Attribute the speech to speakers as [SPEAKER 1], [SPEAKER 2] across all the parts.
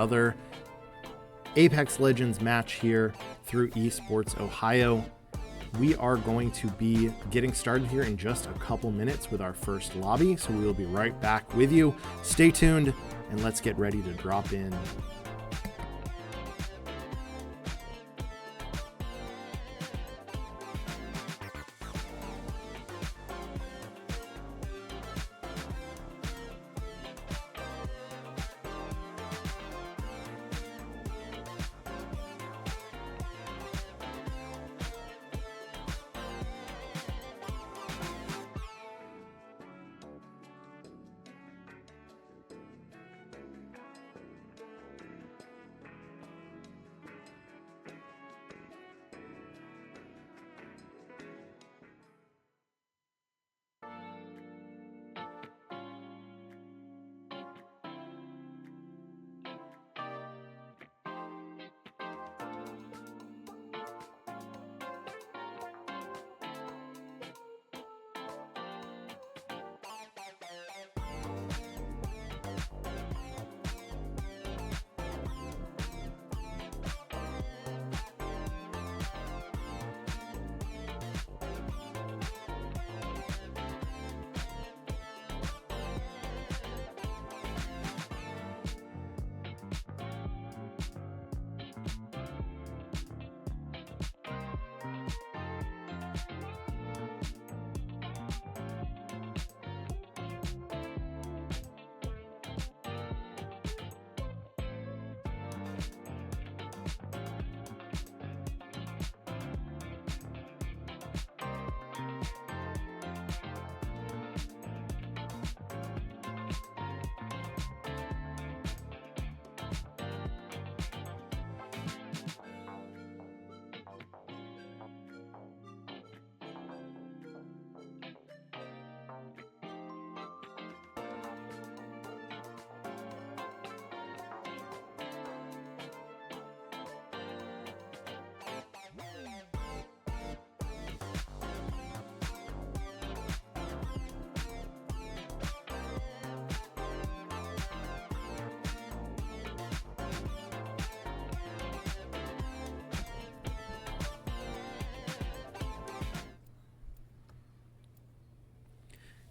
[SPEAKER 1] Other Apex Legends match here through Esports Ohio. We are going to be getting started here in just a couple minutes with our first lobby, so we will be right back with you. Stay tuned and let's get ready to drop in.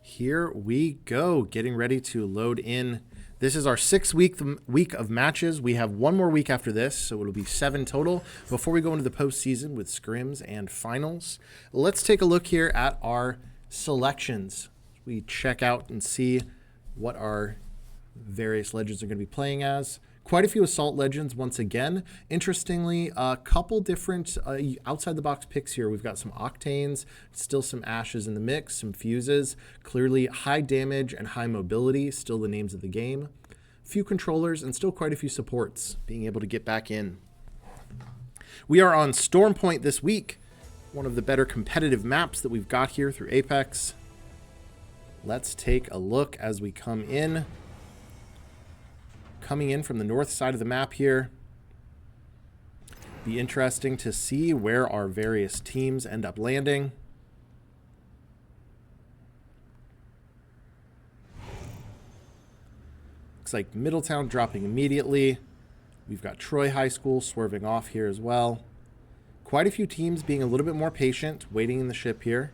[SPEAKER 1] Here we go, getting ready to load in. This is our 6th week of matches. We have one more week after this, so it'll be 7 total before we go into the postseason with scrims and finals. Let's take a look here at our selections. We check out and see what our various legends are going to be playing as. Quite a few Assault Legends once again. Interestingly, a couple different outside-the-box picks here. We've got some Octanes, still some Ashes in the mix, some Fuses. Clearly high damage and high mobility, still the names of the game. A few controllers and still quite a few supports being able to get back in. We are on Storm Point this week, one of the better competitive maps that we've got here through Apex. Let's take a look as we come in. Coming in from the north side of the map here. Be interesting to see where our various teams end up landing. Looks like Middletown dropping immediately. We've got Troy High School swerving off here as well. Quite a few teams being a little bit more patient, waiting in the ship here.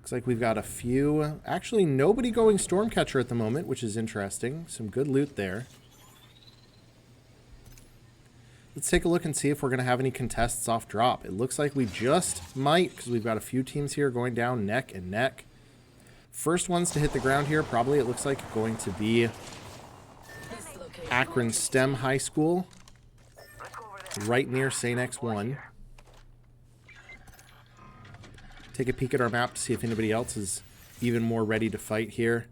[SPEAKER 1] Looks like we've got a few. Actually, nobody going Stormcatcher at the moment, which is interesting. Some good loot there. Let's take a look and see if we're going to have any contests off drop. It looks like we just might, because we've got a few teams here going down neck and neck. First ones to hit the ground here, probably it looks like going to be Akron STEM High School, right near St. X1. Take a peek at our map to see if anybody else is even more ready to fight here.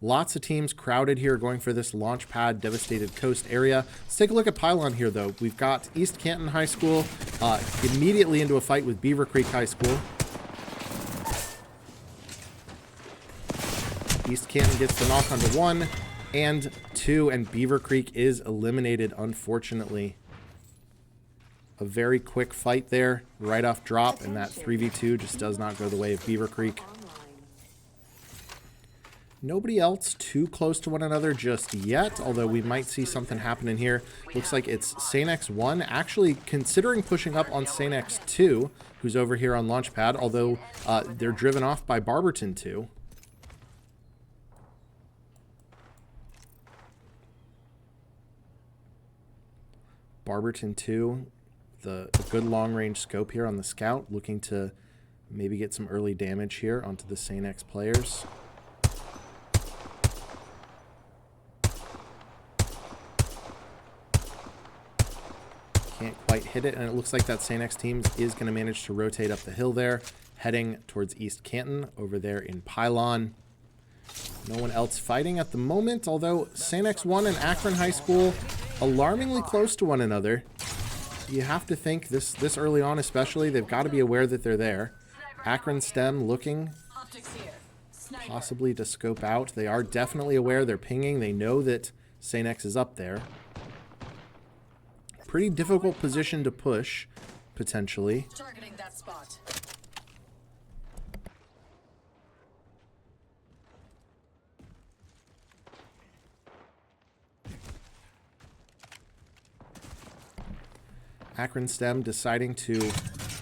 [SPEAKER 1] Lots of teams crowded here going for this launch pad, devastated coast area. Let's take a look at Pylon here, though. We've got East Canton High School immediately into a fight with Beaver Creek High School. East Canton gets the knock onto 1 and 2, and Beaver Creek is eliminated, unfortunately. A very quick fight there, right off drop, and that 3v2 just does not go the way of Beaver Creek. Nobody else too close to one another just yet, although we might see something happen in here. Looks like it's Sanex 1 actually considering pushing up on Sanex 2, who's over here on Launchpad, although they're driven off by Barberton 2. Barberton 2, the good long-range scope here on the scout, looking to maybe get some early damage here onto the Sanex players. Can't quite hit it, and it looks like that Sanex team is going to manage to rotate up the hill there, heading towards East Canton over there in Pylon. No one else fighting at the moment, although Sanex 1 and Akron High School alarmingly close to one another. You have to think this early on especially, they've got to be aware that they're there. Akron STEM looking possibly to scope out. They are definitely aware. They're pinging. They know that Sanex is up there. Pretty difficult position to push, potentially.
[SPEAKER 2] Targeting that spot.
[SPEAKER 1] Akron STEM deciding to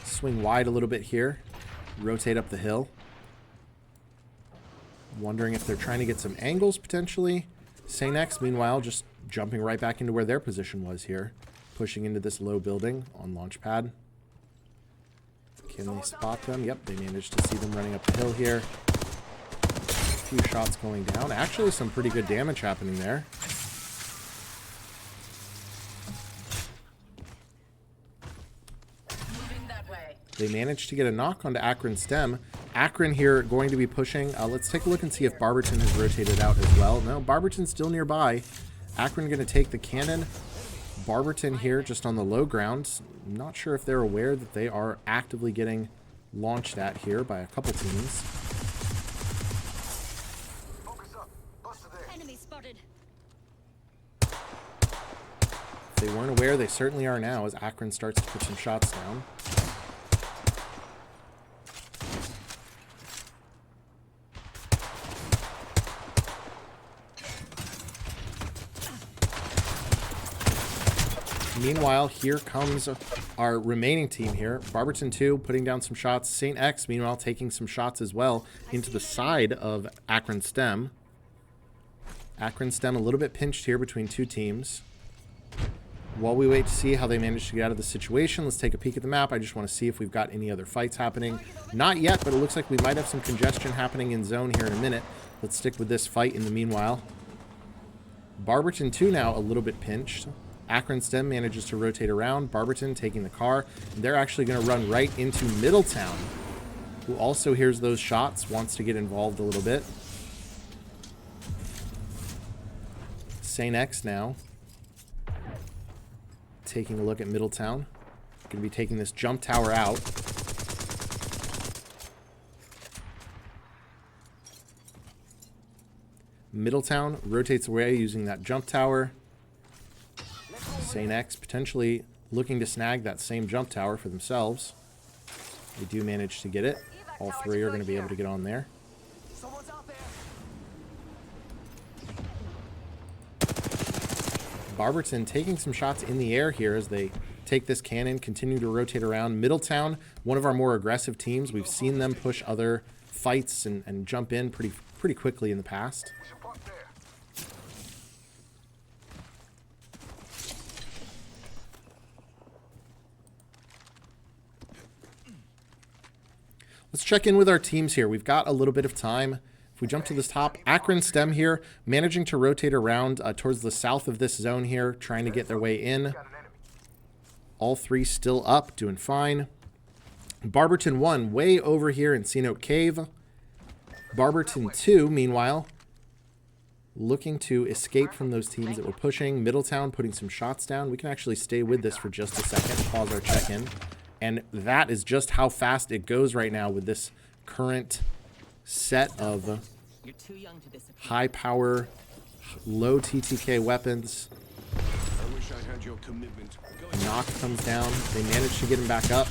[SPEAKER 1] swing wide a little bit here, rotate up the hill. Wondering if they're trying to get some angles, potentially. Sanex, meanwhile, just jumping right back into where their position was here. Pushing into this low building on Launchpad. Can they spot them? Yep, they managed to see them running up the hill here. A few shots going down. Actually, some pretty good damage happening there.
[SPEAKER 2] Moving that way.
[SPEAKER 1] They managed to get a knock onto Akron STEM. Akron here going to be pushing. Let's take a look and see if Barberton has rotated out as well. No, Barberton's still nearby. Akron going to take the cannon. Barberton here just on the low ground. I'm not sure if they're aware that they are actively getting launched at here by a couple teams.
[SPEAKER 2] Enemy spotted.
[SPEAKER 1] If they weren't aware, they certainly are now as Akron starts to put some shots down. Meanwhile, here comes our remaining team here. Barberton 2 putting down some shots. St. X, meanwhile, taking some shots as well into the side of Akron STEM. Akron STEM a little bit pinched here between two teams. While we wait to see how they manage to get out of the situation, let's take a peek at the map. I just want to see if we've got any other fights happening. Not yet, but it looks like we might have some congestion happening in zone here in a minute. Let's stick with this fight in the meanwhile. Barberton 2 now a little bit pinched. Akron STEM manages to rotate around. Barberton taking the car. They're actually going to run right into Middletown, who also hears those shots, wants to get involved a little bit. St. X now taking a look at Middletown. Going to be taking this jump tower out. Middletown rotates away using that jump tower. St. X potentially looking to snag that same jump tower for themselves. They do manage to get it. All three are going to be able to get on there. Barberton taking some shots in the air here as they take this cannon, continue to rotate around. Middletown, one of our more aggressive teams. We've seen them push other fights and jump in pretty quickly in the past. Let's check in with our teams here. We've got a little bit of time. If we jump to this top, Akron STEM here, managing to rotate around towards the south of this zone here, trying to get their way in. All three still up, doing fine. Barberton 1 way over here in Sea Note Cave. Barberton 2, meanwhile, looking to escape from those teams that were pushing. Middletown putting some shots down. We can actually stay with this for just a second, pause our check-in. And that is just how fast it goes right now with this current set of high power, low TTK weapons.
[SPEAKER 3] I wish I had your commitment.
[SPEAKER 1] Knock comes down. They manage to get him back up.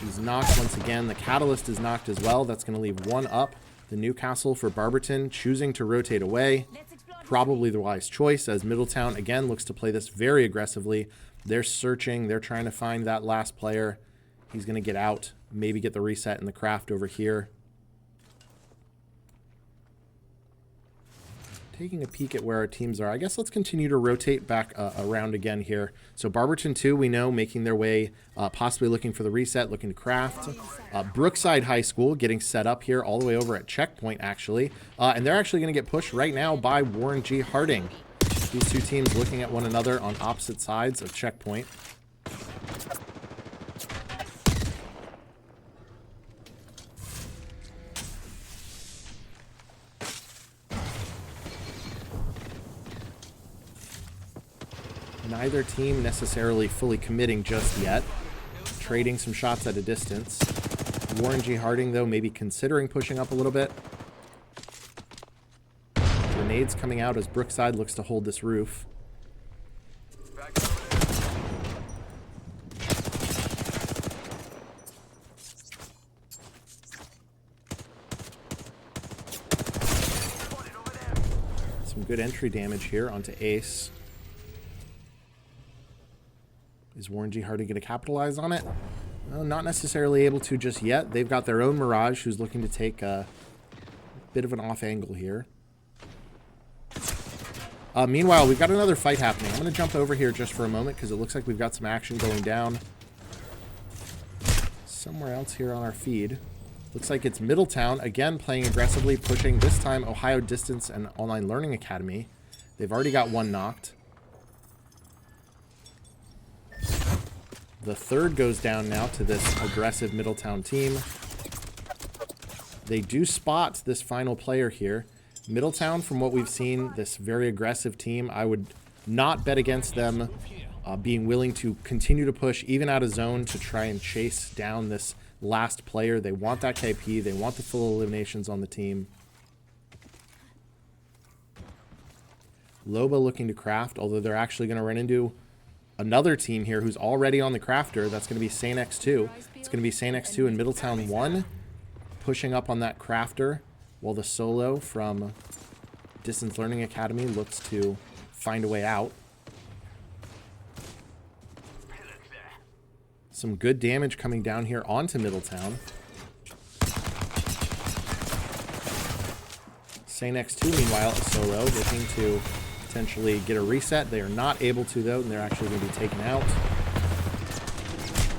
[SPEAKER 1] He's knocked once again. The catalyst is knocked as well. That's going to leave one up. The Newcastle for Barberton choosing to rotate away. Probably the wise choice, as Middletown again looks to play this very aggressively. They're searching. They're trying to find that last player. He's going to get out. Maybe get the reset in the craft over here. Taking a peek at where our teams are. I guess let's continue to rotate back around again here. So Barberton 2, we know, making their way, possibly looking for the reset, looking to craft. Brookside High School getting set up here all the way over at Checkpoint, actually. And they're actually going to get pushed right now by Warren G. Harding. These two teams looking at one another on opposite sides of Checkpoint. Neither team necessarily fully committing just yet. Trading some shots at a distance. Warren G. Harding, though, maybe considering pushing up a little bit. Grenades coming out as Brookside looks to hold this roof. Some good entry damage here onto Ace. Is Warren G. Harding going to capitalize on it? Well, not necessarily able to just yet. They've got their own Mirage who's looking to take a bit of an off angle here. Meanwhile, we've got another fight happening. I'm going to jump over here just for a moment because it looks like we've got some action going down somewhere else here on our feed. Looks like it's Middletown, again playing aggressively, pushing this time Ohio Distance and Online Learning Academy. They've already got one knocked. The third goes down now to this aggressive Middletown team. They do spot this final player here. Middletown, from what we've seen, this very aggressive team, I would not bet against them being willing to continue to push even out of zone to try and chase down this last player. They want that KP. They want the full eliminations on the team. Loba looking to craft, although they're actually going to run into another team here who's already on the crafter. That's going to be Saint X2. It's going to be Saint X2 and Middletown 1 pushing up on that crafter while the solo from Distance Learning Academy looks to find a way out. Some good damage coming down here onto Middletown. Saint X2, meanwhile, a solo looking to potentially get a reset. They are not able to, though, and they're actually going to be taken out.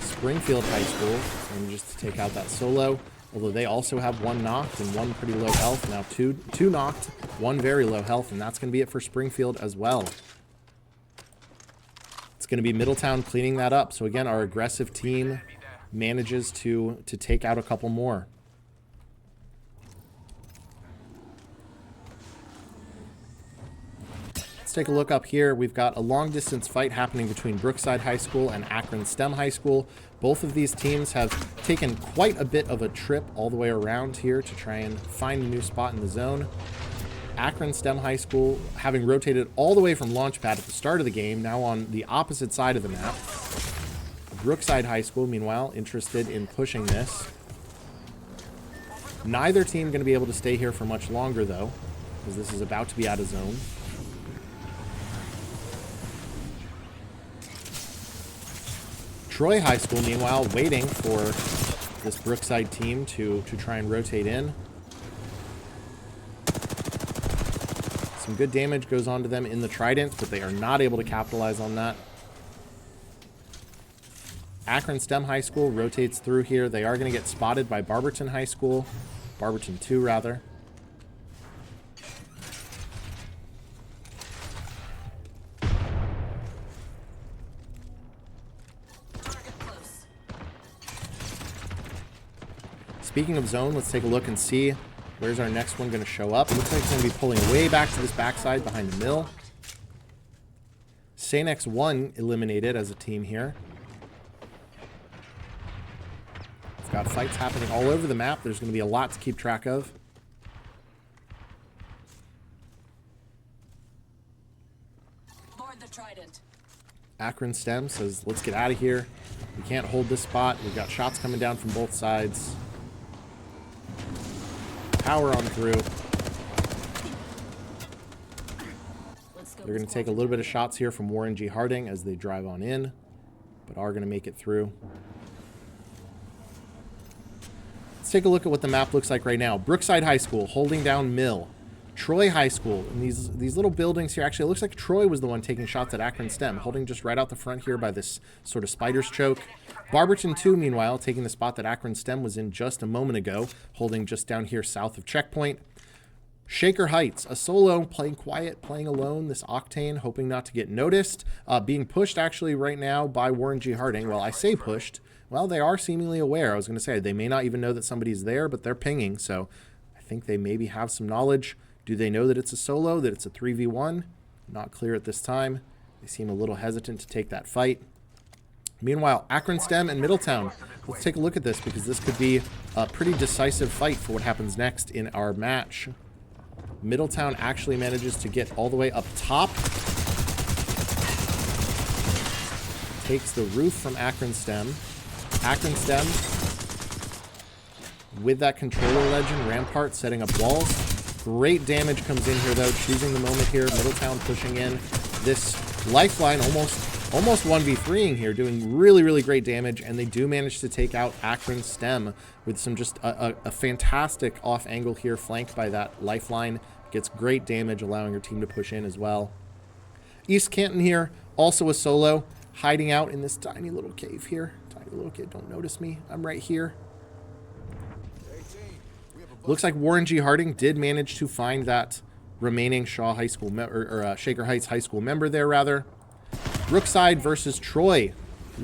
[SPEAKER 1] Springfield High School, and just to take out that solo, although they also have one knocked and one pretty low health. Now two knocked, one very low health, and that's going to be it for Springfield as well. It's going to be Middletown cleaning that up. So again, our aggressive team manages to take out a couple more. Let's take a look up here. We've got a long distance fight happening between Brookside High School and Akron STEM High School. Both of these teams have taken quite a bit of a trip all the way around here to try and find a new spot in the zone. Akron STEM High School, having rotated all the way from Launchpad at the start of the game, now on the opposite side of the map. Brookside High School, meanwhile, interested in pushing this. Neither team going to be able to stay here for much longer, though, because this is about to be out of zone. Troy High School, meanwhile, waiting for this Brookside team to try and rotate in. Some good damage goes on to them in the Trident, but they are not able to capitalize on that. Akron STEM High School rotates through here. They are going to get spotted by Barberton High School. Barberton 2, rather. Speaking of zone, let's take a look and see where's our next one going to show up. It looks like it's going to be pulling way back to this backside behind the mill. Saint X1 eliminated as a team here. We've got fights happening all over the map. There's going to be a lot to keep track of.
[SPEAKER 2] Board the Trident.
[SPEAKER 1] Akron STEM says, let's get out of here. We can't hold this spot. We've got shots coming down from both sides. power on through.
[SPEAKER 2] Let's go.
[SPEAKER 1] They're going to take a little bit of shots here from Warren G. Harding as they drive on in, but are going to make it through. Let's take a look at what the map looks like right now. Brookside High School holding down Mill. Troy High School, and these little buildings here, actually it looks like Troy was the one taking shots at Akron STEM, holding just right out the front here by this sort of spider's choke. Barberton 2, meanwhile, taking the spot that Akron STEM was in just a moment ago, holding just down here south of Checkpoint. Shaker Heights, a solo, playing quiet, playing alone, this Octane, hoping not to get noticed, being pushed actually right now by Warren G. Harding. Well, I say pushed, well, they are seemingly aware. I was going to say, they may not even know that somebody's there, but they're pinging, so I think they maybe have some knowledge. Do they know that it's a solo, that it's a 3v1? Not clear at this time. They seem a little hesitant to take that fight. Meanwhile, Akron STEM and Middletown. Let's take a look at this because this could be a pretty decisive fight for what happens next in our match. Middletown actually manages to get all the way up top. Takes the roof from Akron STEM. Akron STEM with that controller legend, Rampart setting up walls. Great damage comes in here, though, choosing the moment here. Middletown pushing in. This lifeline almost 1v3ing here, doing really, really great damage, and they do manage to take out Akron STEM with some just a fantastic off angle here, flanked by that lifeline. Gets great damage, allowing her team to push in as well. East Canton here, also a solo, hiding out in this tiny little cave here. Tiny little kid, don't notice me. I'm right here. Looks like Warren G. Harding did manage to find that remaining Shaw High School Shaker Heights High School member there, rather. Brookside versus Troy.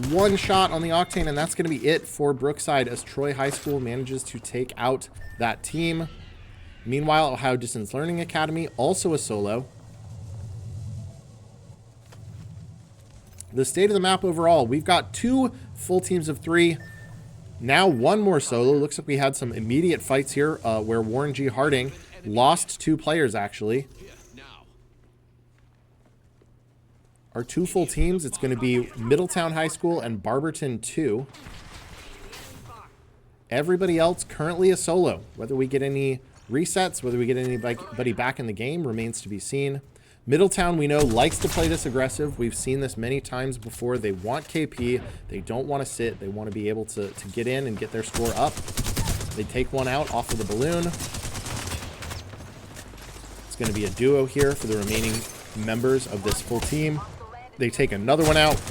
[SPEAKER 1] One shot on the Octane, and that's going to be it for Brookside as Troy High School manages to take out that team. Meanwhile, Ohio Distance Learning Academy, also a solo. The state of the map overall, we've got 2 full teams of 3. Now 1 more solo. Looks like we had some immediate fights here where Warren G. Harding lost 2 players, actually. Our 2 full teams, it's going to be Middletown High School and Barberton 2. Everybody else currently a solo. Whether we get any resets, whether we get anybody back in the game remains to be seen. Middletown, we know, likes to play this aggressive. We've seen this many times before. They want KP. They don't want to sit. They want to be able to get in and get their score up. They take one out off of the balloon. It's going to be a duo here for the remaining members of this full team. They take another one out.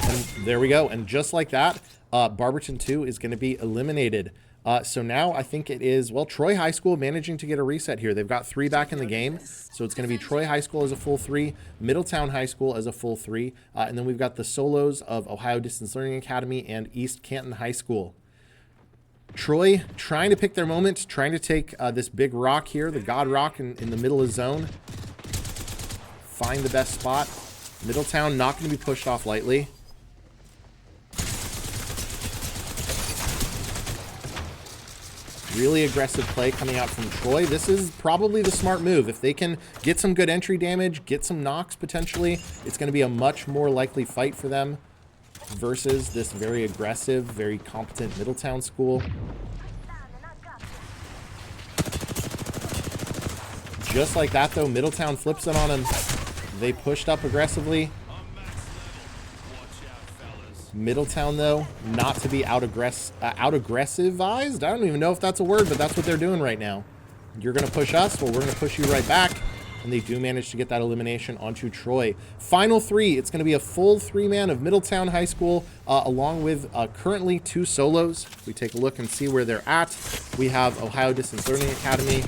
[SPEAKER 1] And there we go. And just like that, Barberton 2 is going to be eliminated. So now I think it is, well, Troy High School managing to get a reset here. They've got 3 back in the game. So it's going to be Troy High School as a full 3, Middletown High School as a full 3. And then we've got the solos of Ohio Distance Learning Academy and East Canton High School. Troy trying to pick their moment, trying to take this big rock here, the God Rock in the middle of zone. Find the best spot. Middletown not going to be pushed off lightly. Really aggressive play coming out from Troy. This is probably the smart move. If they can get some good entry damage, get some knocks potentially, it's going to be a much more likely fight for them versus this very aggressive, very competent Middletown school. Just like that, though, Middletown flips it on him. They pushed up aggressively. Middletown, though, not to be out-aggressivized. I don't even know if that's a word, but that's what they're doing right now. You're going to push us, well, we're going to push you right back. And they do manage to get that elimination onto Troy. Final 3, it's going to be a full 3-man of Middletown High School, along with currently 2 solos. We take a look and see where they're at. We have Ohio Distance Learning Academy,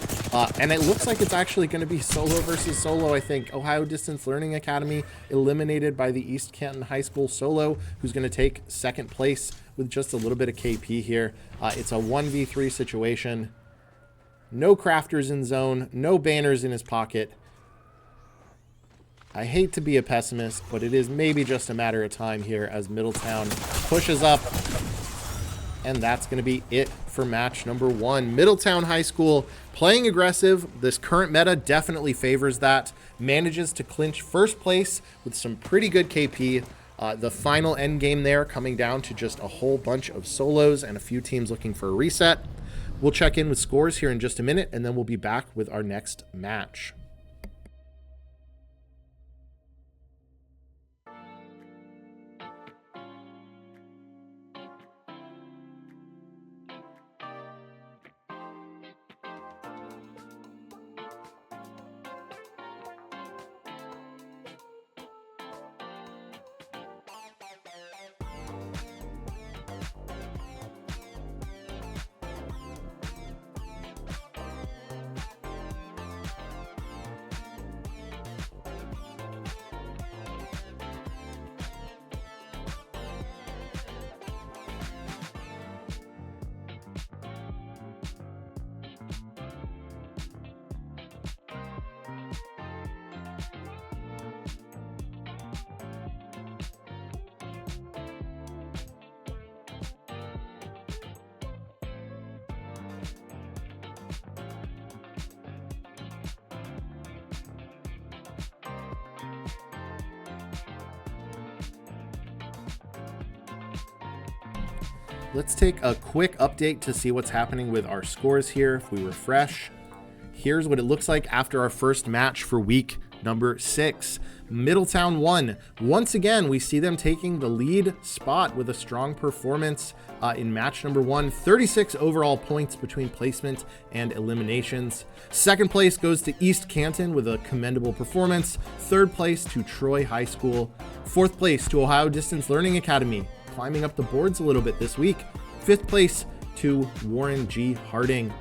[SPEAKER 1] and it looks like it's actually going to be solo versus solo, I think. Ohio Distance Learning Academy eliminated by the East Canton High School solo, who's going to take 2nd place with just a little bit of KP here. It's a 1v3 situation. No crafters in zone, no banners in his pocket. I hate to be a pessimist, but it is maybe just a matter of time here as Middletown pushes up. And that's going to be it for match number 1. Middletown High School playing aggressive. This current meta definitely favors that. Manages to clinch 1st place with some pretty good KP. The final end game there coming down to just a whole bunch of solos and a few teams looking for a reset. We'll check in with scores here in just a minute, and then we'll be back with our next match. Let's take a quick update to see what's happening with our scores here. If we refresh, here's what it looks like after our first match for week number 6. Middletown won. Once again, we see them taking the lead spot with a strong performance in match number 1. 36 overall points between placement and eliminations. Second place goes to East Canton with a commendable performance. Third place to Troy High School. Fourth place to Ohio Distance Learning Academy, climbing up the boards a little bit this week. Fifth place to Warren G. Harding.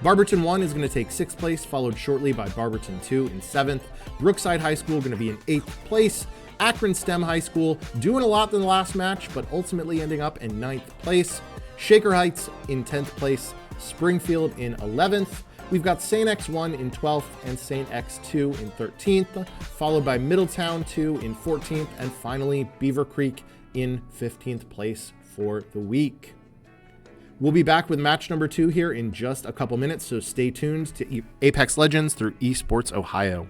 [SPEAKER 1] Barberton 1 is going to take 6th place, followed shortly by Barberton 2 in 7th. Brookside High School going to be in 8th place. Akron STEM High School doing a lot in the last match, but ultimately ending up in 9th place. Shaker Heights in 10th place. Springfield in 11th. We've got St. X1 in 12th and St. X2 in 13th, followed by Middletown 2 in 14th, and finally Beaver Creek in 15th place for the week. We'll be back with match number 2 here in just a couple minutes, so stay tuned to Apex Legends through Esports Ohio.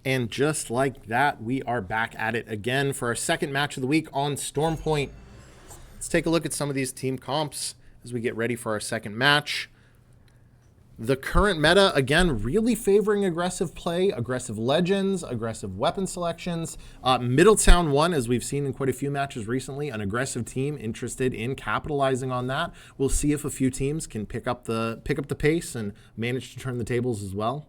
[SPEAKER 1] And just like that, we are back at it again for our second match of the week on Storm Point. Let's take a look at some of these team comps as we get ready for our second match. The current meta, again, really favoring aggressive play, aggressive legends, aggressive weapon selections. Middletown won, as we've seen in quite a few matches recently, an aggressive team interested in capitalizing on that. We'll see if a few teams can pick up the pace and manage to turn the tables as well.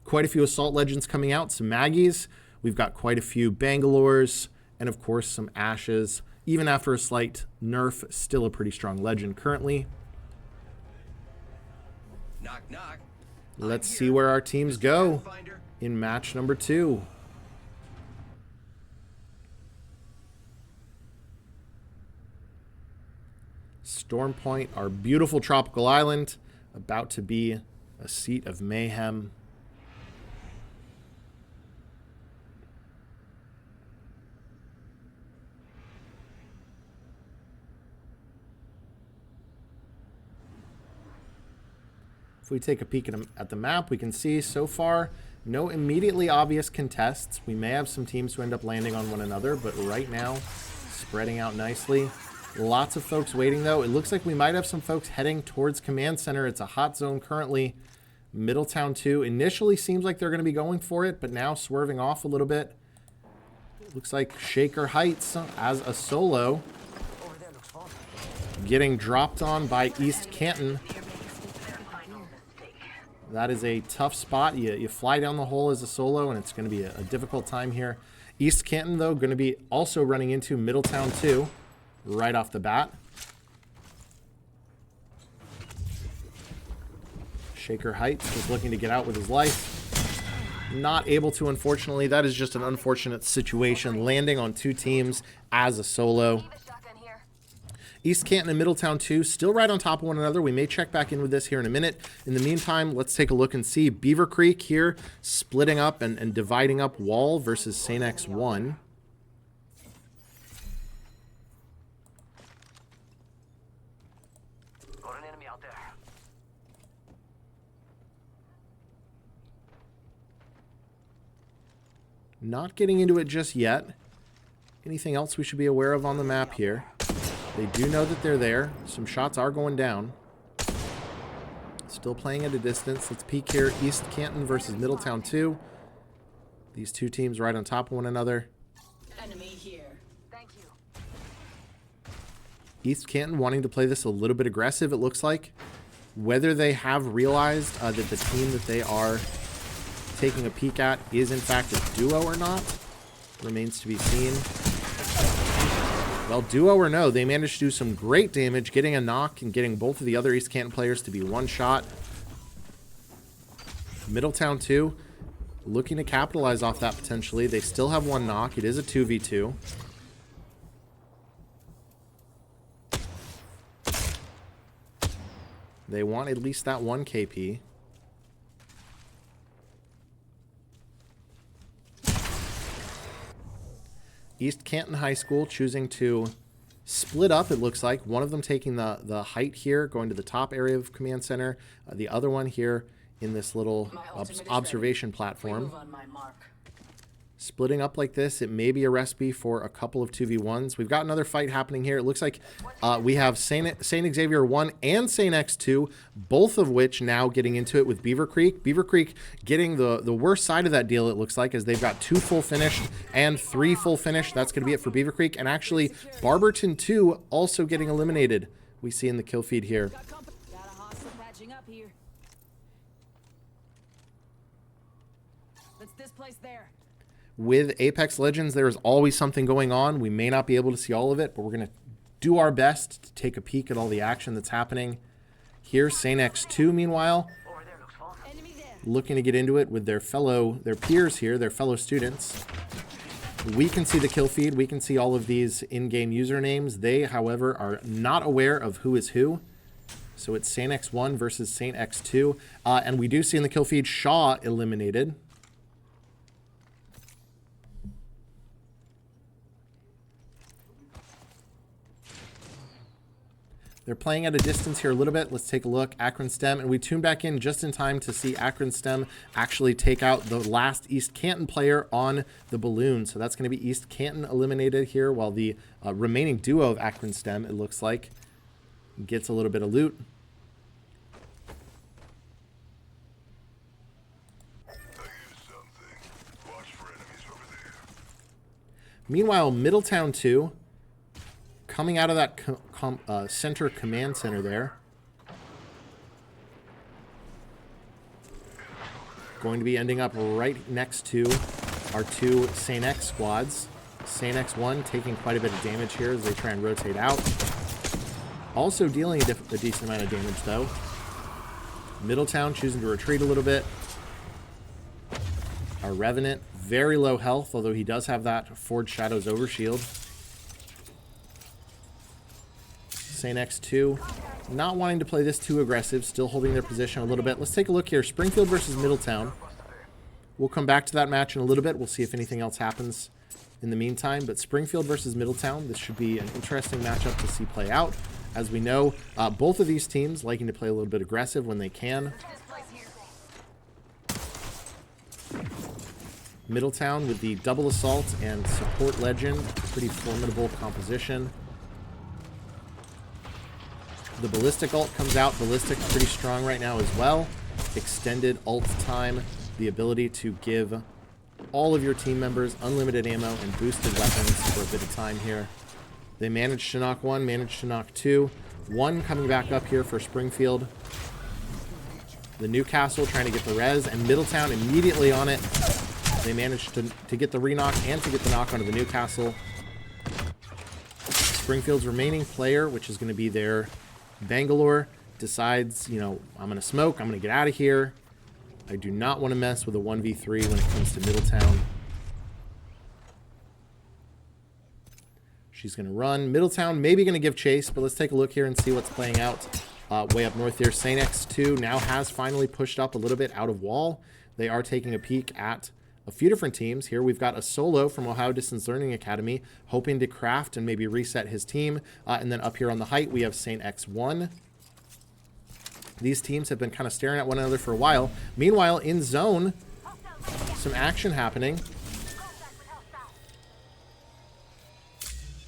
[SPEAKER 1] Quite a few Assault Legends coming out, some Maggies. We've got quite a few Bangalores, and of course some Ashes. Even after a slight nerf, still a pretty strong Legend currently.
[SPEAKER 3] Knock, knock.
[SPEAKER 1] Let's see where our teams go in match number 2. Storm Point, our beautiful tropical island, about to be a seat of mayhem. If we take a peek at the map, we can see so far no immediately obvious contests. We may have some teams who end up landing on one another, but right now, spreading out nicely. Lots of folks waiting, though. It looks like we might have some folks heading towards Command Center. It's a hot zone currently. Middletown 2 initially seems like they're going to be going for it, but now swerving off a little bit. Looks like Shaker Heights as a solo getting dropped on by East Canton. That is a tough spot. You fly down the hole as a solo, and it's going to be a difficult time here. East Canton, though, going to be also running into Middletown 2 right off the bat. Shaker Heights just looking to get out with his life. Not able to, unfortunately. That is just an unfortunate situation, landing on 2 teams as a solo. East Canton and Middletown 2 still right on top of one another. We may check back in with this here in a minute. In the meantime, let's take a look and see Beaver Creek here splitting up and dividing up Wall versus St. X 1.
[SPEAKER 4] Got an enemy out there.
[SPEAKER 1] Not getting into it just yet. Anything else we should be aware of on the map here? They do know that they're there. Some shots are going down. Still playing at a distance. Let's peek here. East Canton versus Middletown 2. These 2 teams right on top of one another.
[SPEAKER 2] Enemy here.
[SPEAKER 4] Thank you.
[SPEAKER 1] East Canton wanting to play this a little bit aggressive, it looks like. Whether they have realized that the team that they are taking a peek at is in fact a duo or not remains to be seen. Well, duo or no, they managed to do some great damage, getting a knock and getting both of the other East Canton players to be one shot. Middletown 2 looking to capitalize off that potentially. They still have one knock. It is a 2v2. They want at least that one KP. East Canton High School choosing to split up, it looks like. One of them taking the height here, going to the top area of Command Center. The other one here in this little observation platform.
[SPEAKER 2] Move on my mark.
[SPEAKER 1] Splitting up like this, it may be a recipe for a couple of 2v1s. We've got another fight happening here. It looks like we have St. Xavier 1 and St. X 2, both of which now getting into it with Beaver Creek. Beaver Creek getting the worst side of that deal, it looks like, as they've got 2 full finished and 3 full finished. That's going to be it for Beaver Creek. And actually, Barberton 2 also getting eliminated. We see in the kill feed here.
[SPEAKER 2] Got a hostile patching up here. Let's displace there.
[SPEAKER 1] With Apex Legends, there is always something going on. We may not be able to see all of it, but we're going to do our best to take a peek at all the action that's happening. Here's St. X 2, meanwhile,
[SPEAKER 4] Over there looks fun.
[SPEAKER 2] Enemy there.
[SPEAKER 1] looking to get into it with their peers here, their fellow students. We can see the kill feed. We can see all of these in-game usernames. They, however, are not aware of who is who. So it's St. X 1 versus St. X 2. And we do see in the kill feed Shaw eliminated. They're playing at a distance here a little bit. Let's take a look. Akron STEM, and we tune back in just in time to see Akron STEM actually take out the last East Canton player on the balloon. So that's going to be East Canton eliminated here, while the remaining duo of Akron STEM, it looks like, gets a little bit of loot. Meanwhile, Middletown 2, coming out of that center command center there. Going to be ending up right next to our two St. X squads. St. X1 taking quite a bit of damage here as they try and rotate out. Also dealing a decent amount of damage, though. Middletown choosing to retreat a little bit. Our Revenant, very low health, although he does have that Forged Shadows overshield. St. X2 not wanting to play this too aggressive, still holding their position a little bit. Let's take a look here. Springfield versus Middletown. We'll come back to that match in a little bit. We'll see if anything else happens in the meantime. But Springfield versus Middletown, this should be an interesting matchup to see play out. As we know, both of these teams liking to play a little bit aggressive when they can. Middletown with the double assault and support legend, pretty formidable composition. The Ballistic ult comes out. Ballistic pretty strong right now as well. Extended ult time, the ability to give all of your team members unlimited ammo and boosted weapons for a bit of time here. They managed to knock one, managed to knock two. One coming back up here for Springfield. The Newcastle trying to get the res, and Middletown immediately on it. They managed to get the re-knock and to get the knock onto the Newcastle. Springfield's remaining player, which is going to be their Bangalore, decides, you know, I'm going to smoke, I'm going to get out of here. I do not want to mess with a 1v3 when it comes to Middletown. She's going to run. Middletown maybe going to give chase, but let's take a look here and see what's playing out way up north here. St. X2 now has finally pushed up a little bit out of wall. They are taking a peek at a few different teams. Here we've got a solo from Ohio Distance Learning Academy hoping to craft and maybe reset his team. And then up here on the height, we have St. X1. These teams have been kind of staring at one another for a while. Meanwhile, in zone, some action happening.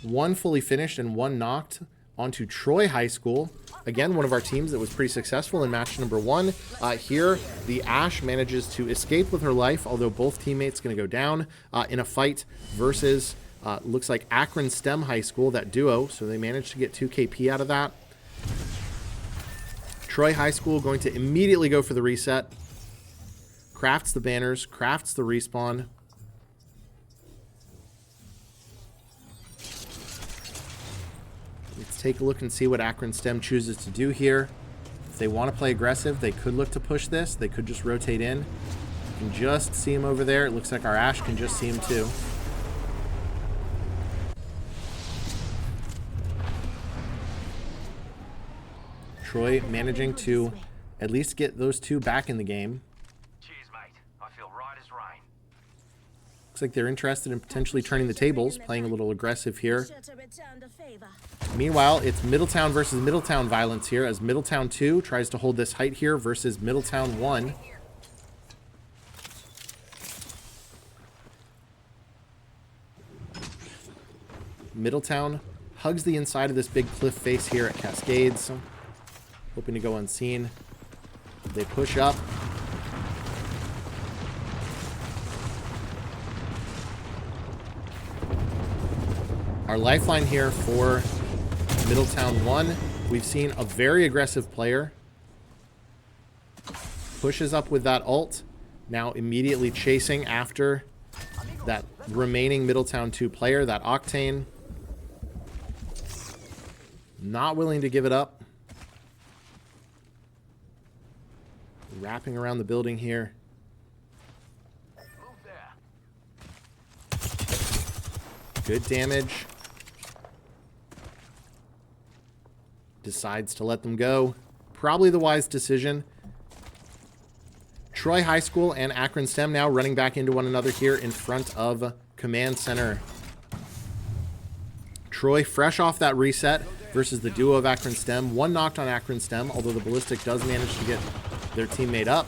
[SPEAKER 1] One fully finished and one knocked onto Troy High School. Again, one of our teams that was pretty successful in match number one. Here, the Ash manages to escape with her life, although both teammates going to go down in a fight versus, looks like Akron STEM High School, that duo. So they managed to get 2 KP out of that. Troy High School going to immediately go for the reset. Crafts the banners, crafts the respawn. Let's take a look and see what Akron STEM chooses to do here. If they want to play aggressive, they could look to push this. They could just rotate in. You can just see him over there. It looks like our Ash can just see him too. Troy managing to at least get those two back in the game.
[SPEAKER 4] Cheers, mate. I feel right as rain.
[SPEAKER 1] Looks like they're interested in potentially turning the tables, playing a little aggressive here. Meanwhile, it's Middletown versus Middletown violence here as Middletown 2 tries to hold this height here versus Middletown 1. Middletown hugs the inside of this big cliff face here at Cascades, hoping to go unseen. They push up. Our lifeline here for Middletown 1. We've seen a very aggressive player. Pushes up with that ult. Now immediately chasing after that remaining Middletown 2 player, that Octane. Not willing to give it up. Wrapping around the building here. Good damage. Decides to let them go. Probably the wise decision. Troy High School and Akron STEM now running back into one another here in front of Command Center. Troy fresh off that reset. versus the duo of Akron Stem. One knocked on Akron Stem, although the Ballistic does manage to get their teammate up.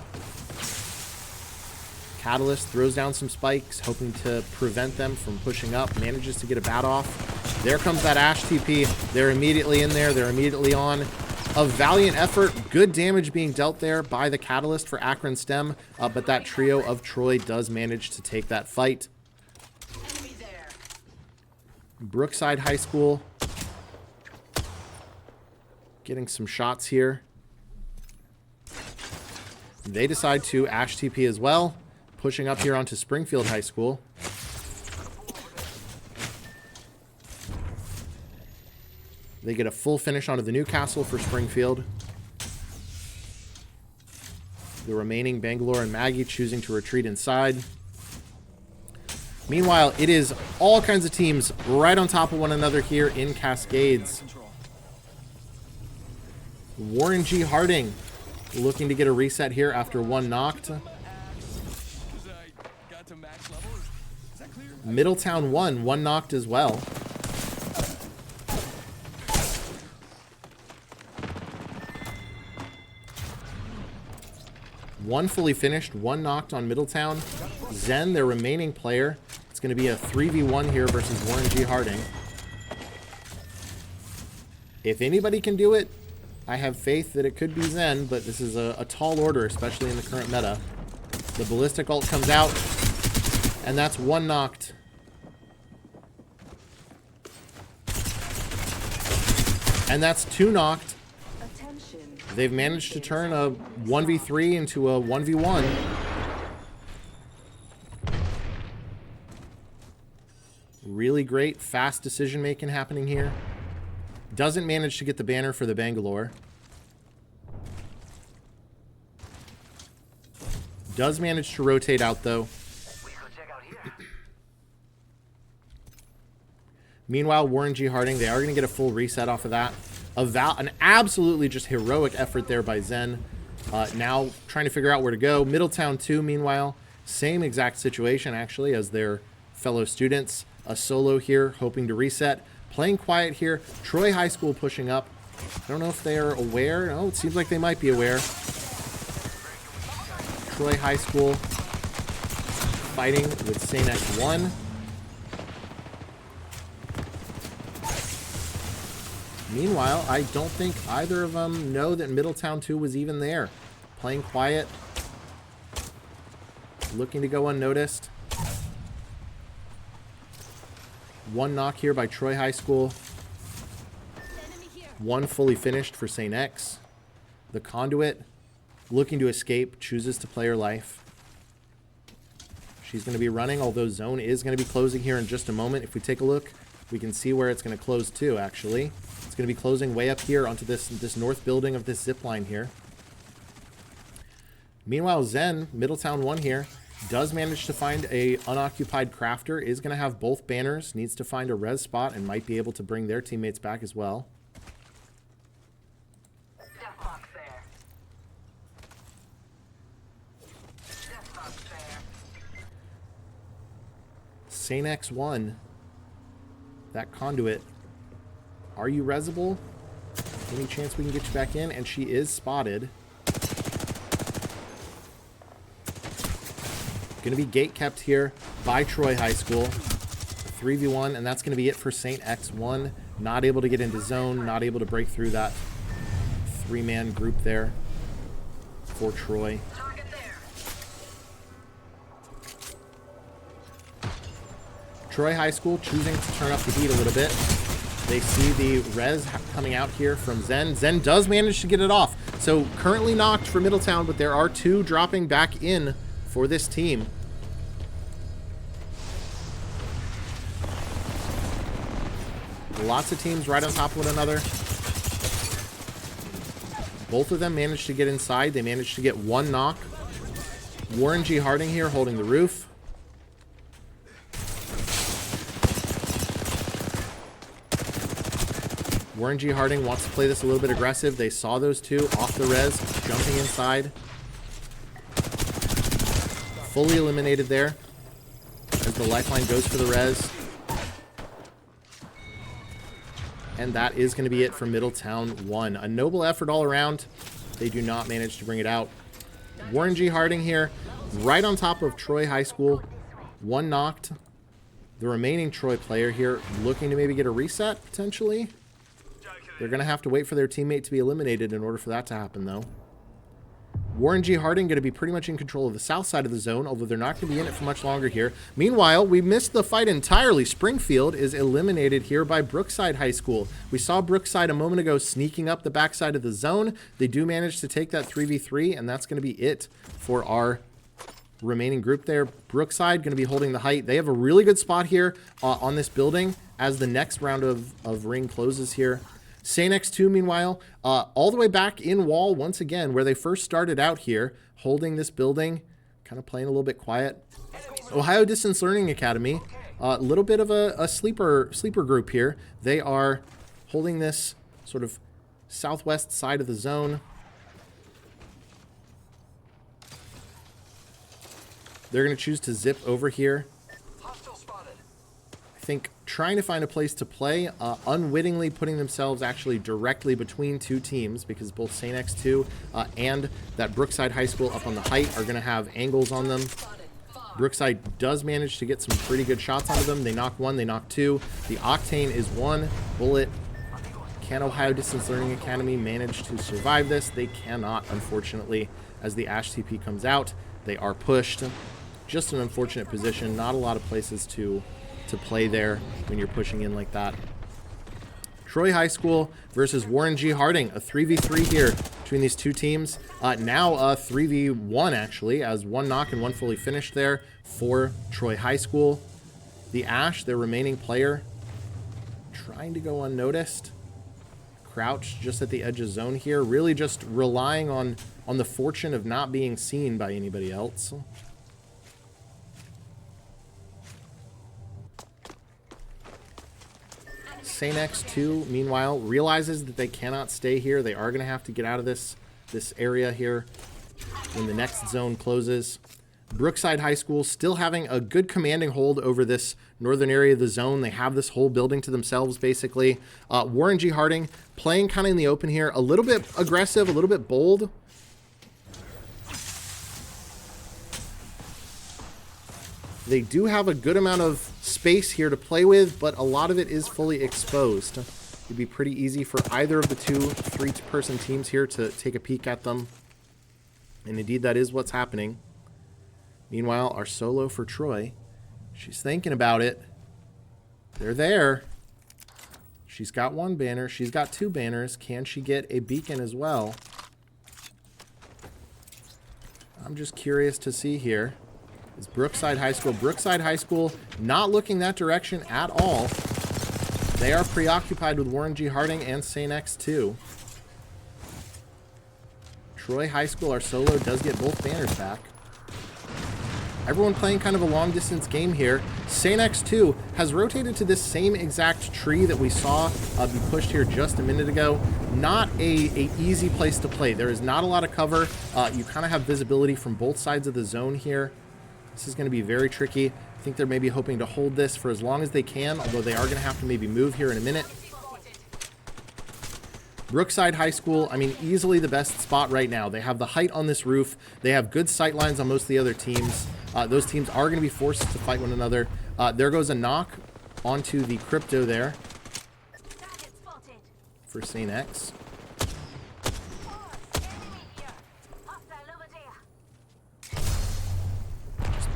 [SPEAKER 1] Catalyst throws down some spikes, hoping to prevent them from pushing up. Manages to get a bat off. There comes that Ash TP. They're immediately in there. They're immediately on. A valiant effort. Good damage being dealt there by the Catalyst for Akron Stem. But that trio of Troy does manage to take that fight. Brookside High School getting some shots here. They decide to Ash TP as well. Pushing up here onto Springfield High School. They get a full finish onto the Newcastle for Springfield. The remaining Bangalore and Maggie choosing to retreat inside. Meanwhile, it is all kinds of teams right on top of one another here in Cascades. Warren G. Harding looking to get a reset here after one knocked. Middletown one knocked as well. One fully finished, one knocked on Middletown. Zen, their remaining player. It's going to be a 3v1 here versus Warren G. Harding. If anybody can do it, I have faith that it could be Zen, but this is a tall order, especially in the current meta. The Ballistic ult comes out, and that's one knocked. And that's two knocked. They've managed to turn a 1v3 into a 1v1. Really great, fast decision making happening here. Doesn't manage to get the banner for the Bangalore. Does manage to rotate out though. Meanwhile, Warren G. Harding, they are going to get a full reset off of that. An absolutely just heroic effort there by Zen. Now trying to figure out where to go. Middletown 2, meanwhile, same exact situation actually as their fellow students. A solo here, hoping to reset. Playing quiet here. Troy High School pushing up. I don't know if they are aware. Oh, it seems like they might be aware. Troy High School fighting with St. X1. Meanwhile, I don't think either of them know that Middletown 2 was even there. Playing quiet. Looking to go unnoticed. One knock here by Troy High School. One fully finished for St. X. The Conduit, looking to escape, chooses to play her life. She's going to be running, although zone is going to be closing here in just a moment. If we take a look, we can see where it's going to close to, actually. It's going to be closing way up here onto this north building of this zip line here. Meanwhile, Zen, Middletown 1 here, does manage to find a unoccupied crafter, is going to have both banners, needs to find a res spot, and might be able to bring their teammates back as well. St. X1, that Conduit. Are you resable? Any chance we can get you back in? And she is spotted. Going to be gate kept here by Troy High School. 3v1, and that's going to be it for St. X1. Not able to get into zone, not able to break through that three-man group there for Troy. Troy High School choosing to turn up the heat a little bit. They see the res coming out here from Zen. Zen does manage to get it off. So currently knocked for Middletown, but there are two dropping back in for this team. Lots of teams right on top of one another. Both of them managed to get inside. They managed to get one knock. Warren G. Harding here holding the roof. Warren G. Harding wants to play this a little bit aggressive. They saw those two off the res, jumping inside. Fully eliminated there as the lifeline goes for the res. And that is going to be it for Middletown 1. A noble effort all around. They do not manage to bring it out. Warren G. Harding here, right on top of Troy High School. One knocked. The remaining Troy player here looking to maybe get a reset, potentially. They're going to have to wait for their teammate to be eliminated in order for that to happen, though. Warren G. Harding going to be pretty much in control of the south side of the zone, although they're not going to be in it for much longer here. Meanwhile, we missed the fight entirely. Springfield is eliminated here by Brookside High School. We saw Brookside a moment ago sneaking up the backside of the zone. They do manage to take that 3v3, and that's going to be it for our remaining group there. Brookside going to be holding the height. They have a really good spot here on this building as the next round of ring closes here. St. X2, meanwhile, all the way back in wall once again, where they first started out here, holding this building, kind of playing a little bit quiet. Ohio Distance Learning Academy, a little bit of a sleeper group here. They are holding this sort of southwest side of the zone. They're going to choose to zip over here. I think trying to find a place to play, unwittingly putting themselves actually directly between two teams, because both St. X2 and that Brookside High School up on the height are going to have angles on them. Brookside does manage to get some pretty good shots onto them. They knock one, they knock two. The Octane is one bullet. Can Ohio Distance Learning Academy manage to survive this? They cannot, unfortunately, as the Ash TP comes out. They are pushed. Just an unfortunate position. Not a lot of places to play there when you're pushing in like that. Troy High School versus Warren G. Harding. A 3v3 here between these two teams. Now a 3v1 actually, as one knock and one fully finished there for Troy High School. The Ash, their remaining player, trying to go unnoticed. Crouched just at the edge of zone here. Really just relying on the fortune of not being seen by anybody else. St. X2, meanwhile, realizes that they cannot stay here. They are going to have to get out of this area here when the next zone closes. Brookside High School still having a good commanding hold over this northern area of the zone. They have this whole building to themselves, basically. Warren G. Harding playing kind of in the open here. A little bit aggressive, a little bit bold. They do have a good amount of space here to play with, but a lot of it is fully exposed. It'd be pretty easy for either of the three-person teams here to take a peek at them. And indeed, that is what's happening. Meanwhile, our solo for Troy, she's thinking about it. They're there. She's got one banner. She's got two banners. Can she get a beacon as well? I'm just curious to see here. Is Brookside High School not looking that direction at all. They are preoccupied with Warren G. Harding and St. X2. Troy High School, our solo, does get both banners back. Everyone playing kind of a long distance game here. St. X2 has rotated to this same exact tree that we saw be pushed here just a minute ago. Not a easy place to play. There is not a lot of cover. You kind of have visibility from both sides of the zone here. This is going to be very tricky. I think they're maybe hoping to hold this for as long as they can, although they are going to have to maybe move here in a minute. Brookside High School, I mean, easily the best spot right now. They have the height on this roof. They have good sight lines on most of the other teams. Those teams are going to be forced to fight one another. There goes a knock onto the crypto there for St. X.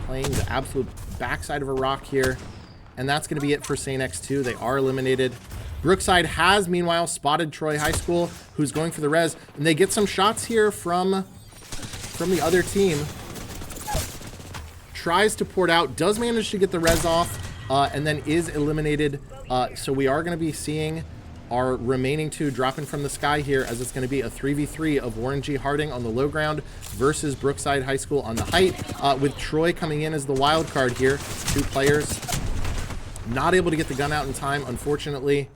[SPEAKER 1] Playing the absolute backside of a rock here. And that's going to be it for St. X2. They are eliminated. Brookside has, meanwhile, spotted Troy High School, who's going for the res. And they get some shots here from the other team. Tries to port out, does manage to get the res off, and then is eliminated. So we are going to be seeing our remaining two dropping from the sky here, as it's going to be a 3v3 of Warren G. Harding on the low ground versus Brookside High School on the height, with Troy coming in as the wild card here. Two players not able to get the gun out in time, unfortunately.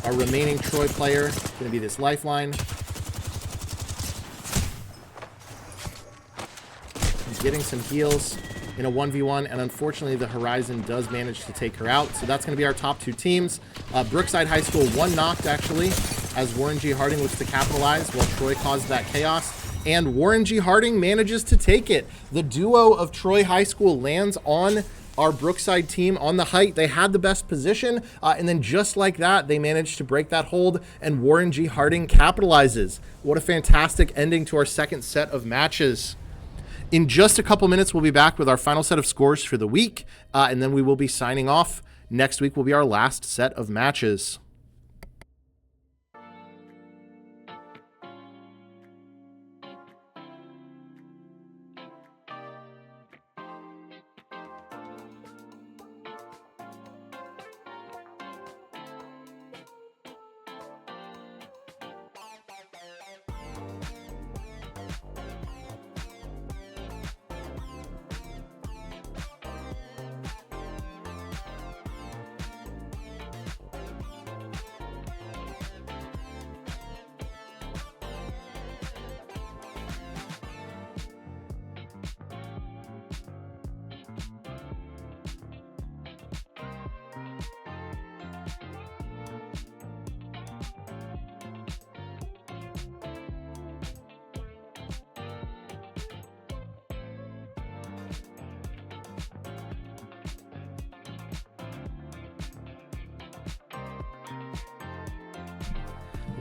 [SPEAKER 1] Our remaining Troy player is going to be this lifeline. He's getting some heals. in a 1v1, and unfortunately the Horizon does manage to take her out. So that's going to be our top 2 teams. Brookside High School, 1 knocked actually, as Warren G. Harding looks to capitalize while Troy caused that chaos. And Warren G. Harding manages to take it. The duo of Troy High School lands on our Brookside team on the height. They had the best position, and then just like that, they managed to break that hold, and Warren G. Harding capitalizes. What a fantastic ending to our second set of matches. In just a couple minutes, we'll be back with our final set of scores for the week, and then we will be signing off. Next week will be our last set of matches.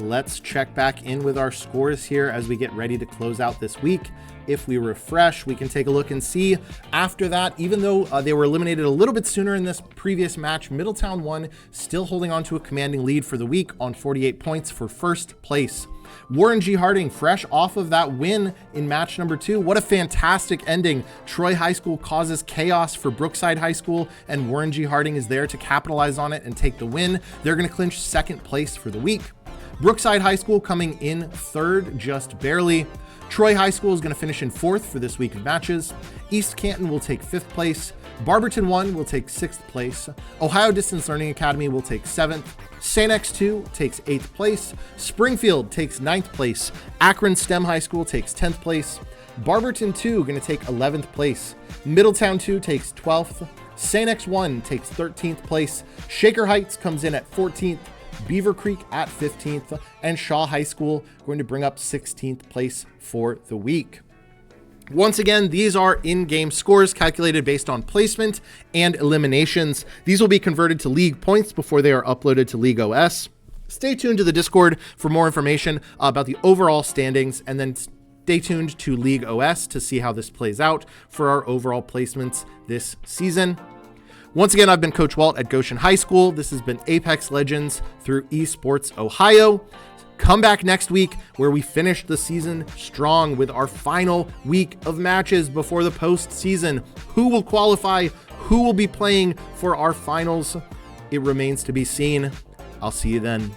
[SPEAKER 1] Let's check back in with our scores here as we get ready to close out this week. If we refresh, we can take a look and see after that, even though they were eliminated a little bit sooner in this previous match, Middletown won, still holding on to a commanding lead for the week on 48 points for first place. Warren G. Harding, fresh off of that win in match number 2. What a fantastic ending. Troy High School causes chaos for Brookside High School, and Warren G. Harding is there to capitalize on it and take the win. They're going to clinch second place for the week. Brookside High School coming in third, just barely. Troy High School is going to finish in fourth for this week of matches. East Canton will take 5th place. Barberton 1 will take 6th place. Ohio Distance Learning Academy will take 7th. St. X 2 takes 8th place. Springfield takes 9th place. Akron STEM High School takes 10th place. Barberton 2 going to take 11th place. Middletown 2 takes 12th. St. X 1 takes 13th place. Shaker Heights comes in at 14th. Beaver Creek at 15th, and Shaw High School going to bring up 16th place for the week. Once again, these are in-game scores calculated based on placement and eliminations. These will be converted to league points before they are uploaded to League OS. Stay tuned to the Discord for more information about the overall standings, and then stay tuned to League OS to see how this plays out for our overall placements this season. Once again, I've been Coach Walt at Goshen High School. This has been Apex Legends through Esports Ohio. Come back next week where we finish the season strong with our final week of matches before the postseason. Who will qualify? Who will be playing for our finals? It remains to be seen. I'll see you then.